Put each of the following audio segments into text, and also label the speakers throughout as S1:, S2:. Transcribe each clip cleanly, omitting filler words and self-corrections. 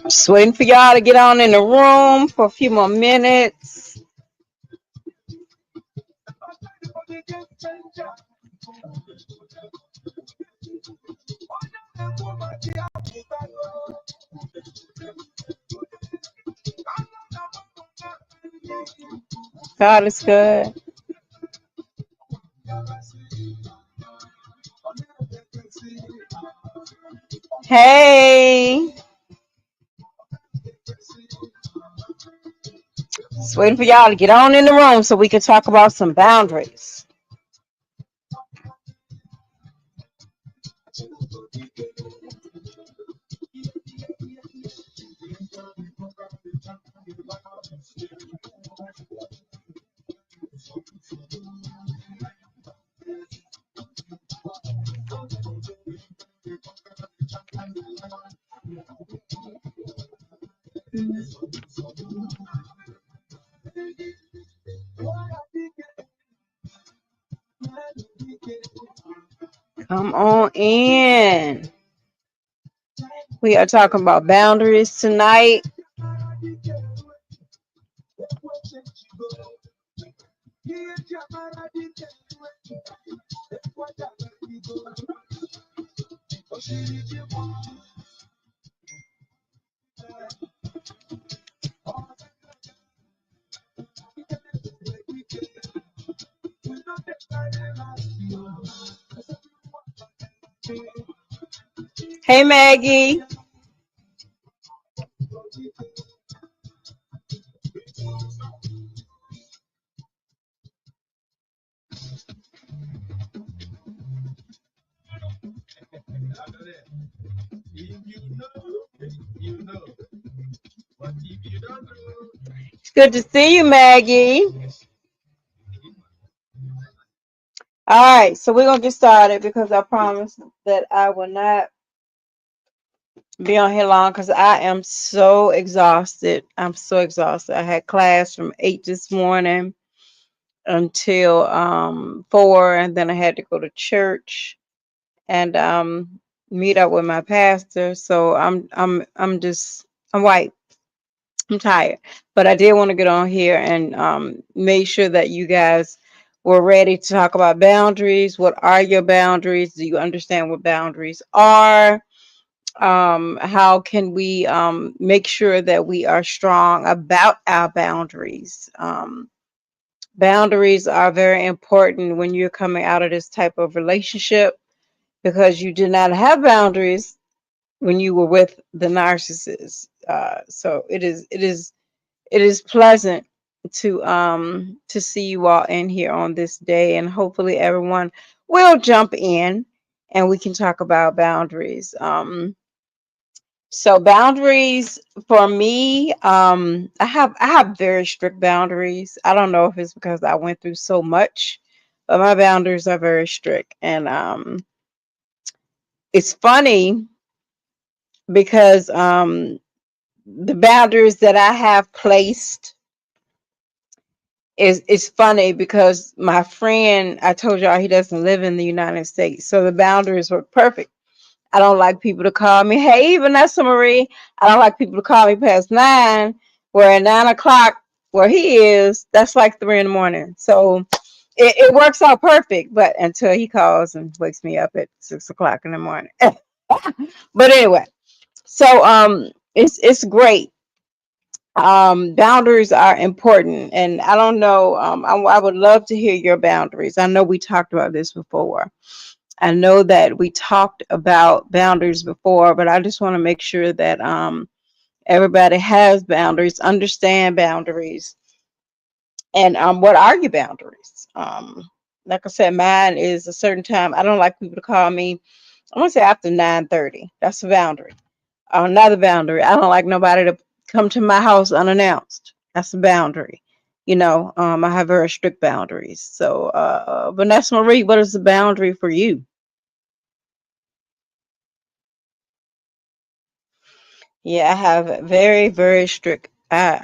S1: Just waiting for y'all to get on in the room for a few more minutes. God is good. Hey. Just waiting for y'all to get on in the room so we can talk about some boundaries. Come on in. We are talking about boundaries tonight. Hey, Maggie. It's good to see you, Maggie. All right, so we're going to get started because I promised that I will not be on here long because I am so exhausted. I'm so exhausted. I had class from 8 this morning until 4, and then I had to go to church and meet up with my pastor. So I'm wiped. I'm tired, but I did want to get on here and make sure that you guys were ready to talk about boundaries. What are your boundaries? Do you understand what boundaries are? How can we make sure that we are strong about our boundaries? Boundaries are very important when you're coming out of this type of relationship because you did not have boundaries when you were with the narcissist. So it is pleasant to see you all in here on this day, and hopefully everyone will jump in and we can talk about boundaries. So boundaries for me, I have very strict boundaries. I don't know if it's because I went through so much, but my boundaries are very strict. And it's funny because the boundaries that I have placed is it's funny because my friend, I told y'all he doesn't live in the United States. So the boundaries were perfect. I don't like people to call me, hey, Vanessa Marie. I don't like people to call me past 9, where at 9 o'clock where he is, that's like 3 in the morning. So it works out perfect, but until he calls and wakes me up at 6 o'clock in the morning. But anyway, so it's great. Boundaries are important, and I don't know, I would love to hear your boundaries. I know we talked about this before. I know that we talked about boundaries before, but I just want to make sure that everybody has boundaries, understand boundaries, and what are your boundaries? Like I said, mine is a certain time. I don't like people to call me. I want to say after 9:30. That's a boundary. Another boundary. I don't like nobody to come to my house unannounced. That's a boundary. I have very strict boundaries. So, Vanessa Marie, what is the boundary for you? Yeah, I have very, very strict. I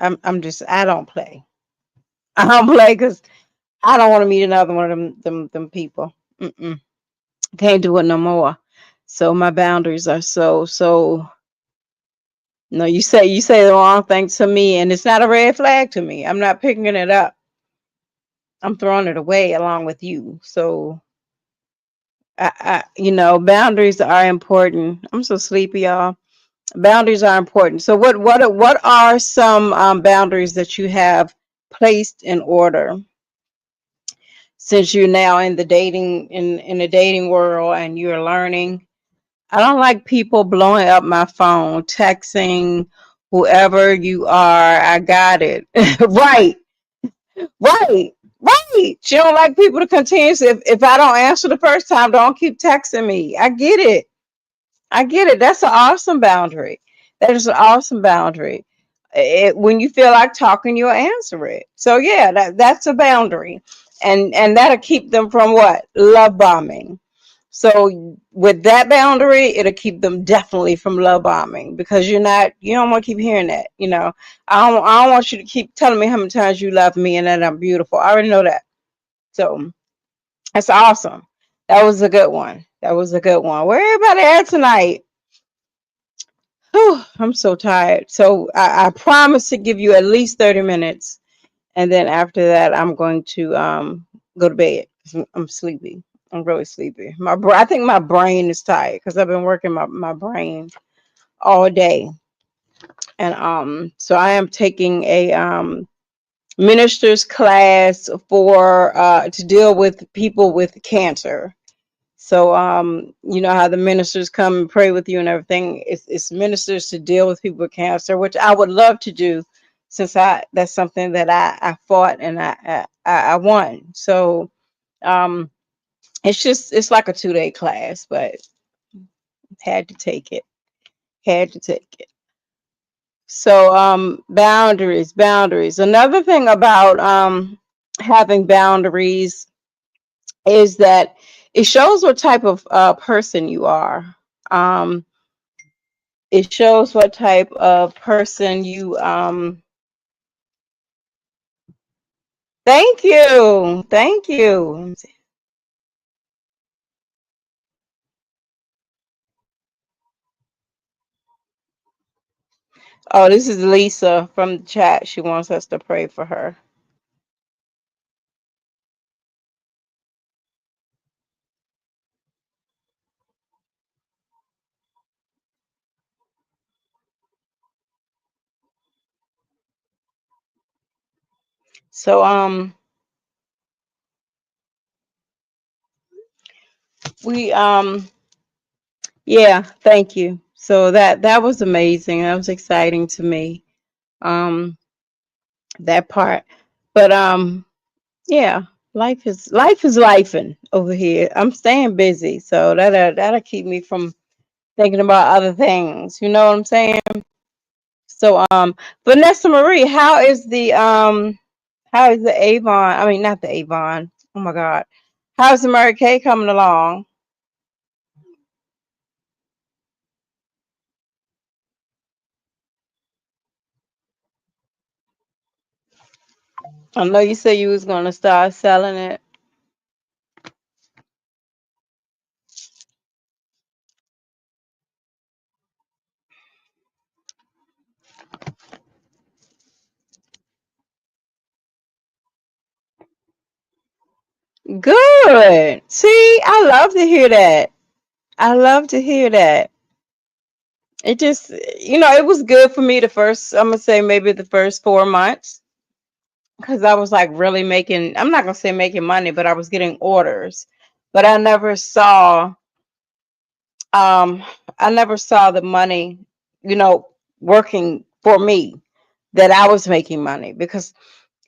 S1: don't play. I don't play because I don't want to meet another one of them people. Mm-mm. Can't do it no more. So my boundaries are so. No, you say the wrong thing to me, and it's not a red flag to me. I'm not picking it up. I'm throwing it away along with you. So, boundaries are important. I'm so sleepy, y'all. Boundaries are important. So, what are some boundaries that you have placed in order since you're now in the dating world and you're learning? I don't like people blowing up my phone, texting whoever you are. I got it. Right, right, right. You don't like people to continue. If I don't answer the first time, don't keep texting me. I get it. I get it. That's an awesome boundary. That is an awesome boundary. When you feel like talking, you'll answer it. So yeah, that's a boundary, and that'll keep them from what love bombing. So with that boundary, it'll keep them definitely from love bombing because you don't want to keep hearing that. I don't want you to keep telling me how many times you love me and that I'm beautiful. I already know that. So that's awesome. That was a good one. That was a good one. Where everybody at tonight? Whew, I'm so tired. So I promise to give you at least 30 minutes. And then after that, I'm going to go to bed. I'm sleepy. I'm really sleepy. I think my brain is tired because I've been working my brain all day. And so I am taking a minister's class for to deal with people with cancer. So you know how the ministers come and pray with you and everything. It's ministers to deal with people with cancer, which I would love to do, since I that's something that I fought and I won. So um, it's like a 2 day class, but had to take it. Had to take it. So boundaries. Another thing about having boundaries is that it shows what type of person you are. Um, it shows what type of person you thank you. Thank you. Oh, this is Lisa from the chat. She wants us to pray for her. So we yeah, thank you. So that was amazing. That was exciting to me. Um that part. But yeah, life is lifing over here. I'm staying busy, so that'll keep me from thinking about other things. You know what I'm saying? So Vanessa Marie, how is the Avon? I mean, not the Avon. Oh my God, how's the Mary Kay coming along? I know you said you was gonna start selling it. Good. See, I love to hear that. I love to hear that. It just, it was good for me the first, I'm gonna say maybe the first 4 months, because I was like really making, I'm not gonna say making money, but I was getting orders. But um, I never saw the money, working for me, that I was making money, because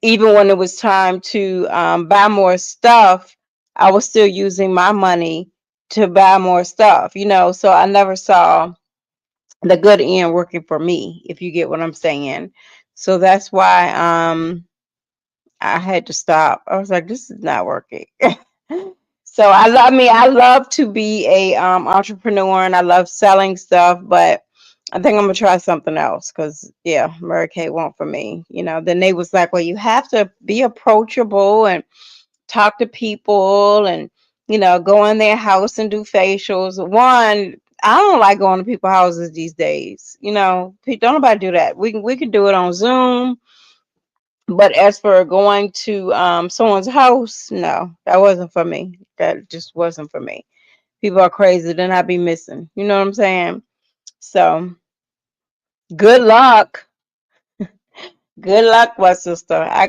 S1: even when it was time to buy more stuff, I was still using my money to buy more stuff, so I never saw the good end working for me, if you get what I'm saying. So that's why I had to stop. I was like, this is not working. So I love to be a entrepreneur and I love selling stuff, but I think I'm gonna try something else because yeah, Mary Kay won't for me. Then they was like, well, you have to be approachable and talk to people and go in their house and do facials. One, I don't like going to people's houses these days. Don't nobody do that. We can do it on Zoom, but as for going to someone's house, no, that wasn't for me. That just wasn't for me. People are crazy, then I'd be missing. You know what I'm saying? So good luck. Good luck, my sister. I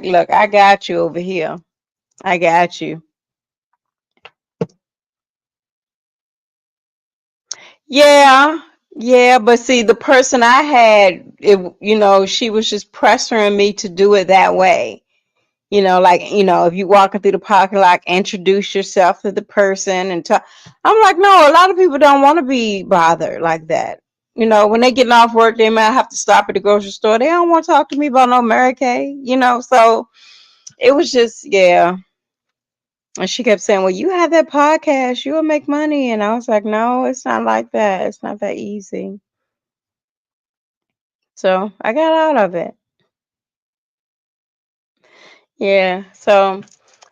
S1: got you over here. I got you. Yeah, yeah, but see, the person I had, she was just pressuring me to do it that way. Like, if you walking through the parking lot, introduce yourself to the person and talk. I'm like, no, a lot of people don't want to be bothered like that. When they getting off work, they might have to stop at the grocery store. They don't want to talk to me about no Mary Kay, so it was just, yeah. And she kept saying, well, you have that podcast, you'll make money. And I was like, no, it's not like that. It's not that easy. So I got out of it. Yeah. So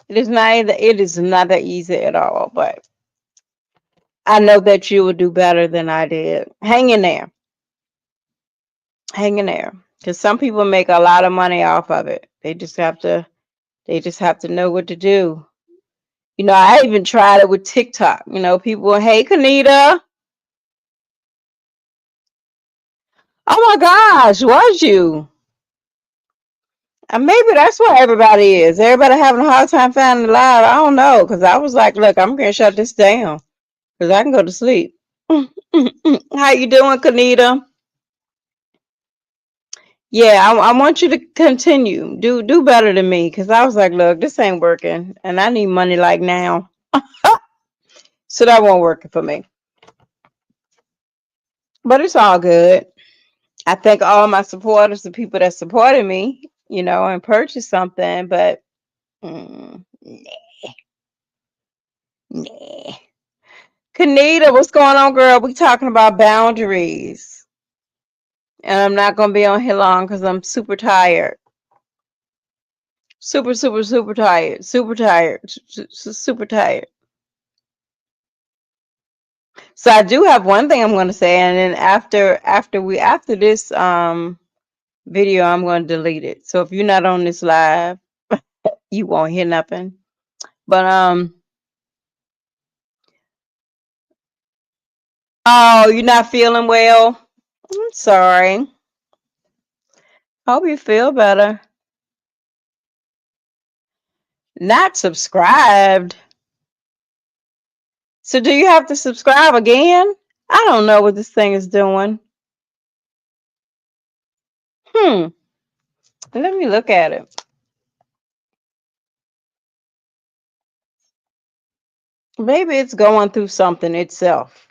S1: it is not that easy at all, but I know that you will do better than I did. Hang in there. Hang in there. Because some people make a lot of money off of it. They just have to know what to do. I even tried it with TikTok. People, hey Kanita. Oh my gosh, was you? Maybe that's what everybody is. Everybody having a hard time finding live. I don't know. Because I was like, look, I'm gonna shut this down. Because I can go to sleep. How you doing, Kanita? Yeah, I want you to continue. Do better than me. Because I was like, look, this ain't working. And I need money like now. So that won't work for me. But it's all good. I thank all my supporters, the people that supported me, and purchased something. But nah, nah. Kanita, what's going on, girl? We talking about boundaries. And I'm not going to be on here long because I'm super tired. Super, super, super tired. Super tired. Super tired. So I do have one thing I'm going to say, and then after this video, I'm going to delete it. So if you're not on this live, you won't hear nothing. But oh, you're not feeling well. I'm sorry. Hope you feel better. Not subscribed. So do you have to subscribe again? I don't know what this thing is doing. Hmm. Let me look at it. Maybe it's going through something itself.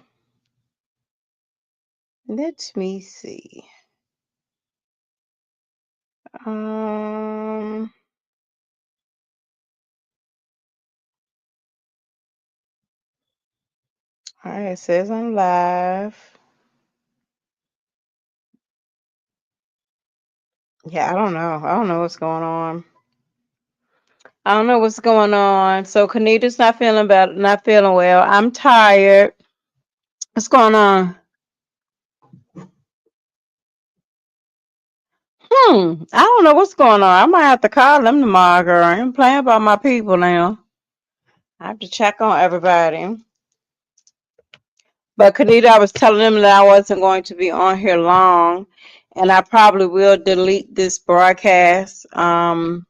S1: Let me see. Um. All right, it says I'm live. Yeah, I don't know. I don't know what's going on. I don't know what's going on. So Kanita's not feeling better, not feeling well. I'm tired. What's going on? I don't know what's going on. I might have to call them tomorrow, girl. I ain't playing about my people now. I have to check on everybody. But Kanita, I was telling them that I wasn't going to be on here long, and I probably will delete this broadcast. After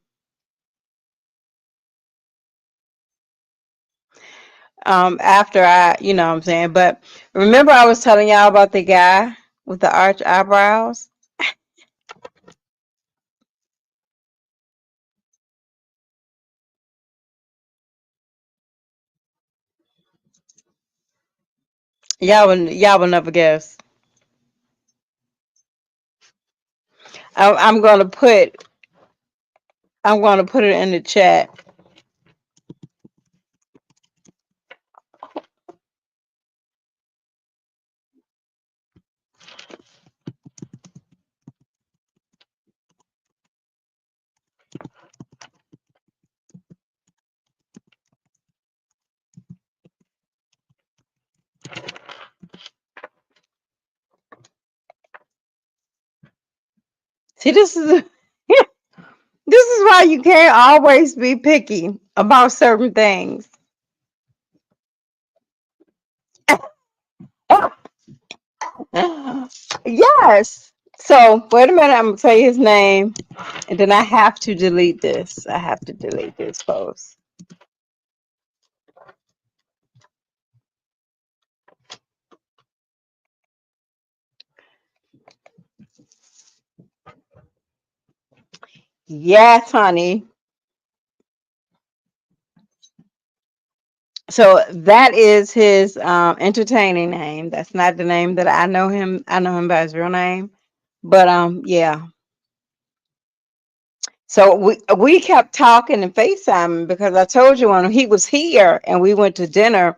S1: you know what I'm saying. But remember, I was telling y'all about the guy with the arch eyebrows. Y'all will never guess. I'm gonna put it in the chat. See, this is this is why you can't always be picky about certain things. Yes. So wait a minute, I'm gonna tell you his name, and then I have to delete this. I have to delete this post. Yes, honey. So that is his entertaining name. That's not the name that I know him. I know him by his real name. But yeah. So we kept talking and FaceTiming because I told you when he was here and we went to dinner,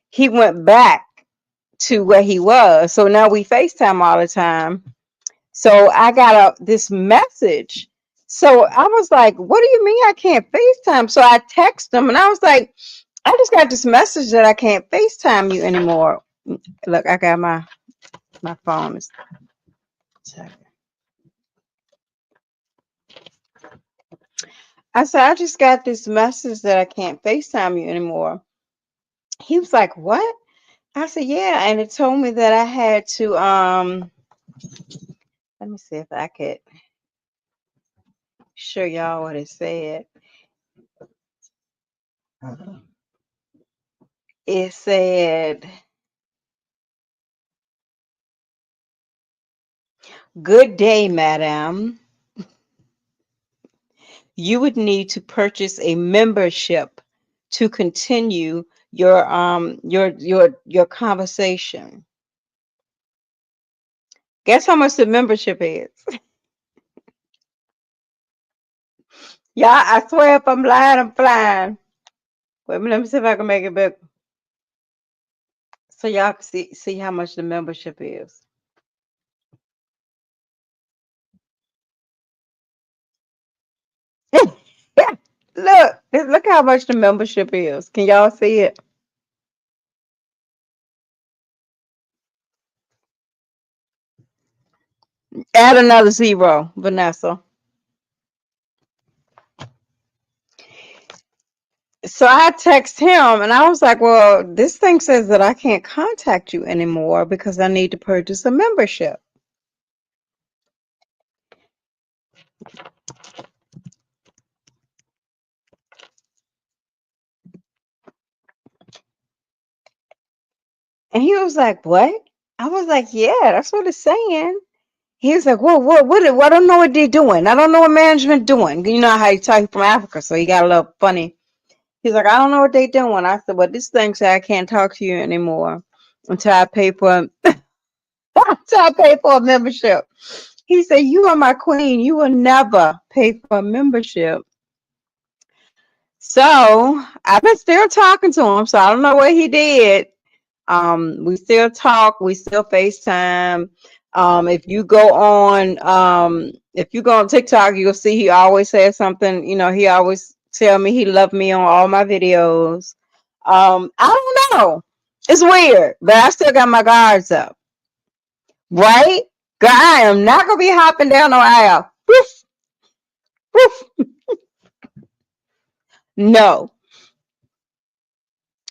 S1: he went back to where he was. So now we FaceTime all the time. So I got this message. So I was like, what do you mean I can't FaceTime? So I texted him and I was like, I just got this message that I can't FaceTime you anymore. Look, I got my phone. I said, I just got this message that I can't FaceTime you anymore. He was like, what? I said, yeah. And it told me that I had to, let me see if I could show y'all what it said. It said, good day, madam. You would need to purchase a membership to continue your conversation. Guess how much the membership is? Yeah, I swear if I'm lying, I'm flying. Wait a minute, let me see if I can make it big so y'all can see how much the membership is. Look how much the membership is. Can y'all see it? Add another zero, Vanessa. So I text him and I was like, well, this thing says that I can't contact you anymore because I need to purchase a membership. And he was like, what? I was like, yeah, that's what it's saying. He was like, well, I don't know what they're doing. I don't know what management doing. You know how he talk from Africa, so he got a little funny. He's like, I don't know what they doing. I said, well, this thing said I can't talk to you anymore until I pay for until I pay for a membership. He said, you are my queen. You will never pay for a membership. So I've been still talking to him. So I don't know what he did. We still talk. We still FaceTime. If you go on TikTok, you'll see he always says something. You know, he always tell me he loved me on all my videos. I don't know. It's weird, but I still got my guards up. Right? Girl, I am not gonna be hopping down no aisle. Woof, woof. No,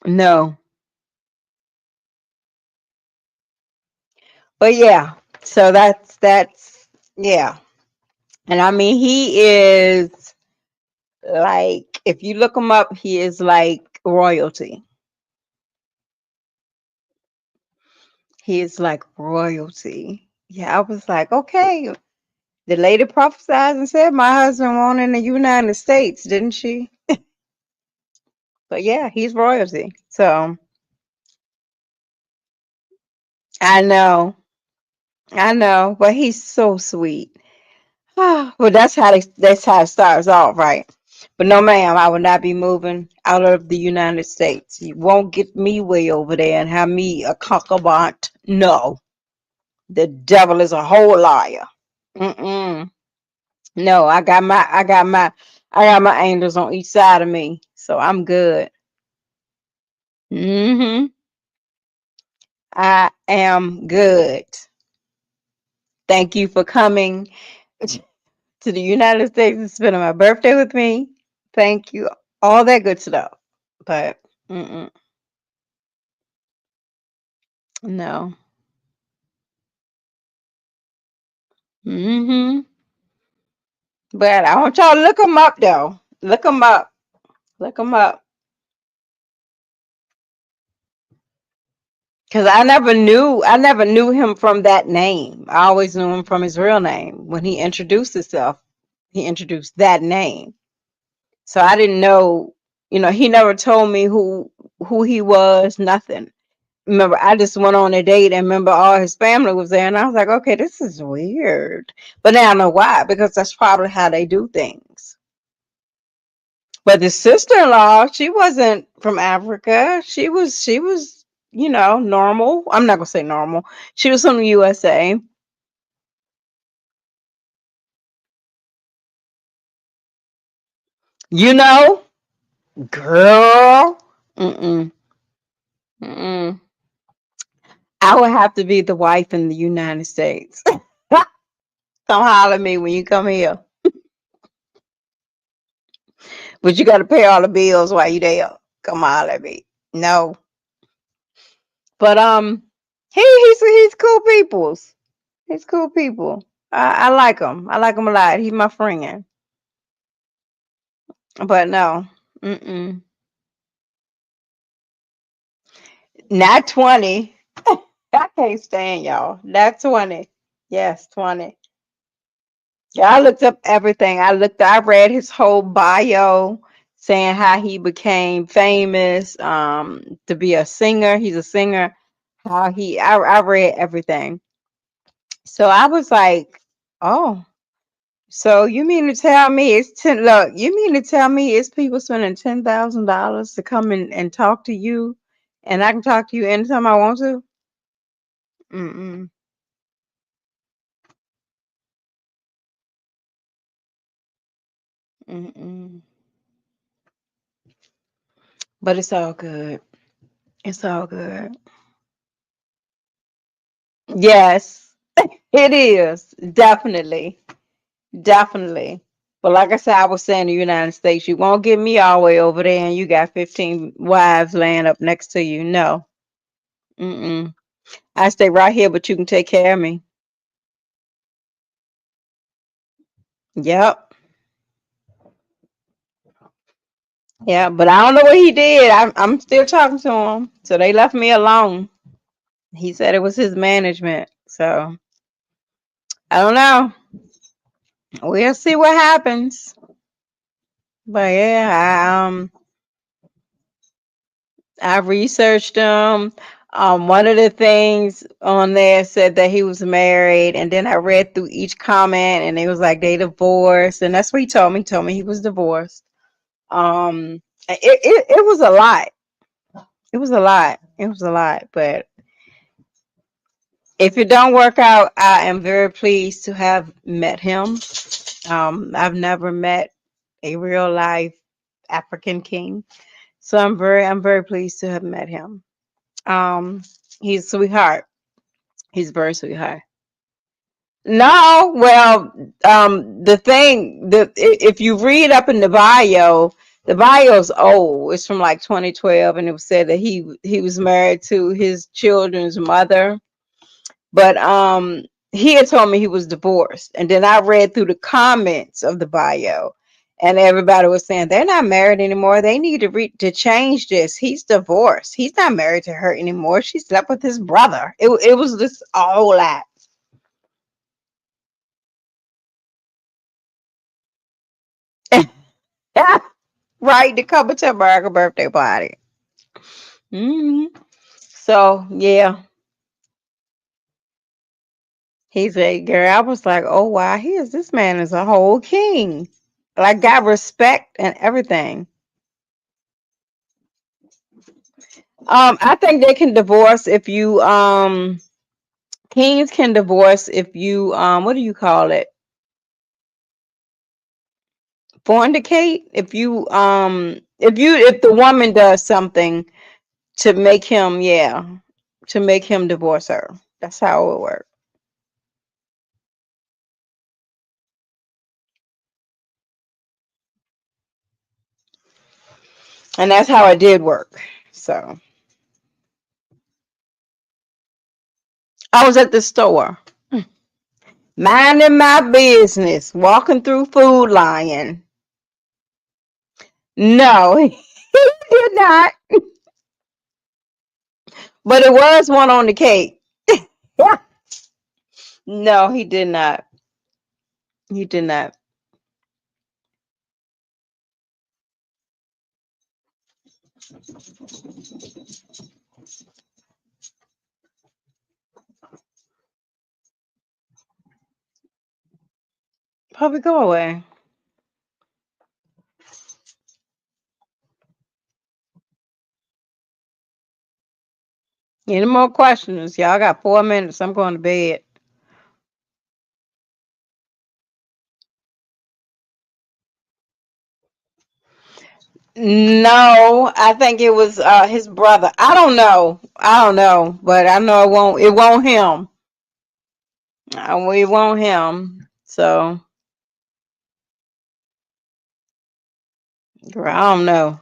S1: no. But yeah, so that's yeah. And I mean he is like if you look him up, he is like royalty. He is like royalty. Yeah, I was like, okay. The lady prophesied and said my husband won in the United States, didn't she? But yeah, he's royalty. So I know. I know. But he's so sweet. Well, that's how it starts off, right? But no, ma'am, I will not be moving out of the United States. You won't get me way over there and have me a concubine. No, the devil is a whole liar. Mm-mm. No, I got my angels on each side of me, so I'm good. Hmm. I am good. Thank you for coming to the United States and spending my birthday with me. Thank you. All that good stuff. But mm-mm, no. Hmm. But I want y'all to look them up though. Look them up. Look them up. Cause I never knew him from that name. I always knew him from his real name. When he introduced himself, he introduced that name. So I didn't know, he never told me who he was, nothing. Remember, I just went on a date and remember all his family was there, and I was like, okay, this is weird. But now I know why, because that's probably how they do things. But the sister-in-law, she wasn't from Africa. She was, normal. I'm not gonna say normal. She was from the USA. You know, girl. Mm-mm. Mm-mm. I would have to be the wife in the United States. Come holler at me when you come here. But you got to pay all the bills while you there. Come holler at me. No, but he's cool peoples. He's cool people. I like him. I like him a lot. He's my friend. But no, mm-mm. Not 20. I can't stand y'all. Not 20. Yes, 20. Yeah, I looked up everything. I read his whole bio saying how he became famous, to be a singer. He's a singer. I read everything. So I was like, oh, so you mean to tell me you mean to tell me it's people spending $10,000 to come and talk to you and I can talk to you anytime I want to? Mm-mm, mm-mm. But it's all good. It's all good. Yes, it is. Definitely. Definitely. But like I said, I was saying the United States, you won't get me all the way over there and you got 15 wives laying up next to you. No. Mm-mm. I stay right here, but you can take care of me. Yep. Yeah, but I don't know what he did. I'm still talking to him. So they left me alone. He said it was his management. So I don't know. We'll see what happens. But yeah, I researched him. One of the things on there said that he was married, and then I read through each comment, and it was like they divorced, and that's what he told me. He told me he was divorced. It was a lot. It was a lot. It was a lot. But if it don't work out, I am very pleased to have met him. I've never met a real life African king, so I'm very pleased to have met him. Um, he's a sweetheart. He's very sweetheart. No, well, if you read up in the bio's old. It's from like 2012, and it was said that he was married to his children's mother, but he had told me he was divorced, and then I read through the comments of the bio, and everybody was saying they're not married anymore. They need to change this. He's divorced. He's not married to her anymore. She slept with his brother. It was just all that. Right, to come to America birthday party. Hmm. So yeah, He said, girl, I was like, oh wow, this man is a whole king. Like got respect and everything. I think they can divorce if you kings can divorce if you what do you call it? Fornicate. If the woman does something to make him, yeah, to make him divorce her. That's how it works. And that's how it did work. So I was at the store, minding my business, walking through Food Lion. No, he did not. But it was one on the cake. No, he did not. He did not. Probably go away. Any more questions? Y'all got 4 minutes. I'm going to bed. No, I think it was his brother. I don't know. I don't know, but I know it won't him. We won't him. So, girl, I don't know.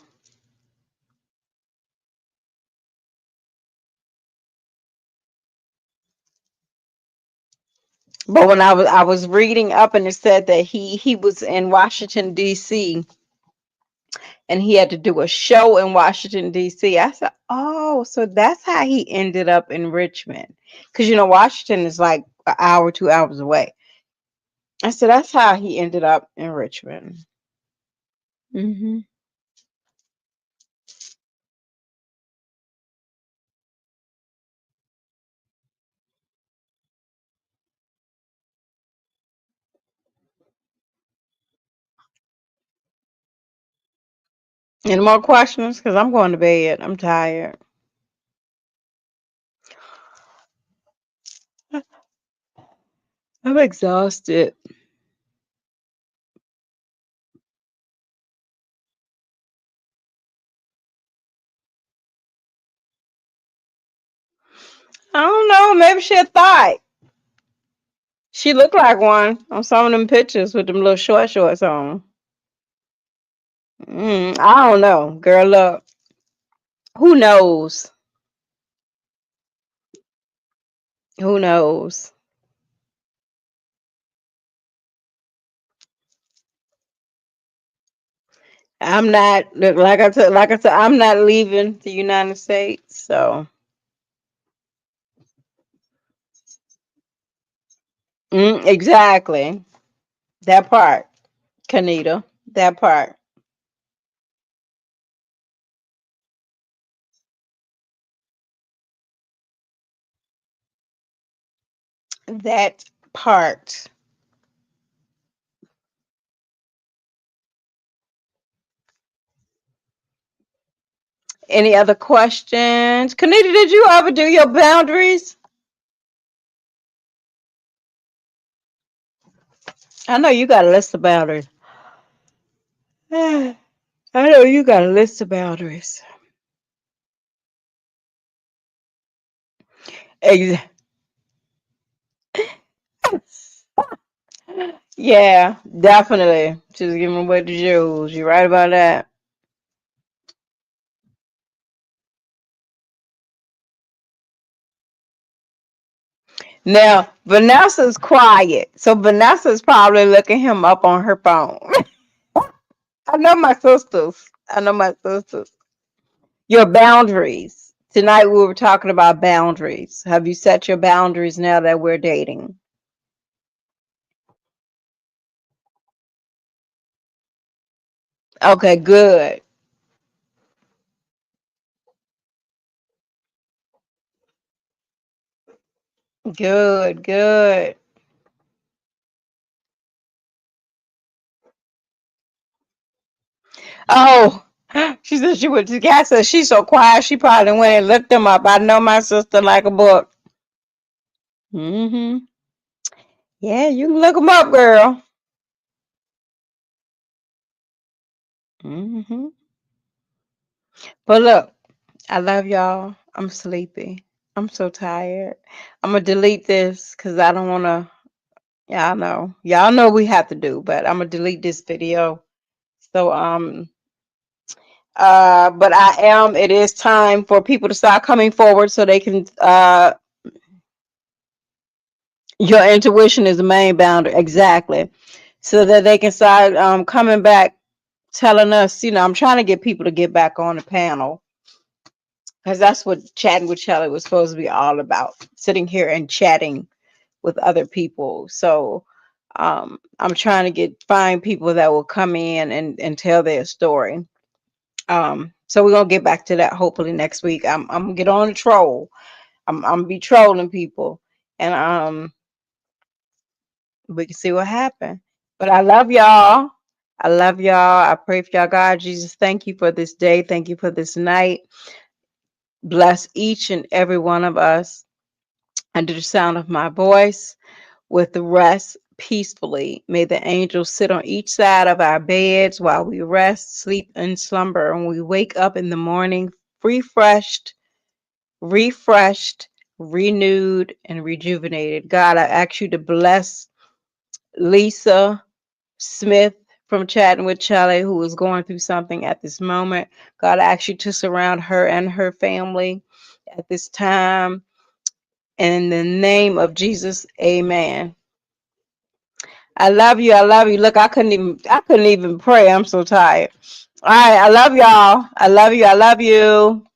S1: But when I was reading up and it said that he was in Washington D.C. and he had to do a show in Washington D.C. I said, "Oh, so that's how he ended up in Richmond." Cuz Washington is like an hour, 2 hours away. I said that's how he ended up in Richmond. Mhm. Any more questions? Cuz I'm going to bed. I'm tired. I'm exhausted. I don't know. Maybe she a thought. She looked like one on some of them pictures with them little short shorts on. I don't know, girl. Look, who knows? Who knows? I'm not like I said, I'm not leaving the United States. So exactly that part, Kanita. That part. That part. Any other questions? Kanita, did you ever do your boundaries? I know you got a list of boundaries. I know you got a list of boundaries. Ex- Yeah, definitely. Just giving away the jewels. You're right about that. Now, Vanessa's quiet. So Vanessa's probably looking him up on her phone. I know my sisters. I know my sisters. Your boundaries. Tonight we were talking about boundaries. Have you set your boundaries now that we're dating? Okay, good. Good, good. Oh, she said she went to the gas station. She's so quiet. She probably went and looked them up. I know my sister like a book. Mm-hmm. Yeah, you can look them up, girl. Mm-hmm. But look, I love y'all. I'm sleepy. I'm so tired. I'm gonna delete this because I don't wanna. Yeah, I know. Y'all know we have to do, but I'm gonna delete this video. So but it is time for people to start coming forward so they can your intuition is the main boundary, exactly. So that they can start coming back telling us, I'm trying to get people to get back on the panel because that's what chatting with Shelly was supposed to be all about, sitting here and chatting with other people. So I'm trying to find people that will come in and tell their story. So we're gonna get back to that hopefully next week. I'm gonna get on the troll. I'm gonna be trolling people, and we can see what happens. But I love y'all. I love y'all. I pray for y'all. God, Jesus, thank you for this day. Thank you for this night. Bless each and every one of us under the sound of my voice with the rest peacefully. May the angels sit on each side of our beds while we rest, sleep, and slumber. And we wake up in the morning refreshed, renewed, and rejuvenated. God, I ask you to bless Lisa Smith from Chatting with Charlie, who is going through something at this moment. God, I ask you to surround her and her family at this time. In the name of Jesus, amen. I love you. I love you. Look, I couldn't even pray. I'm so tired. All right. I love y'all. I love you. I love you.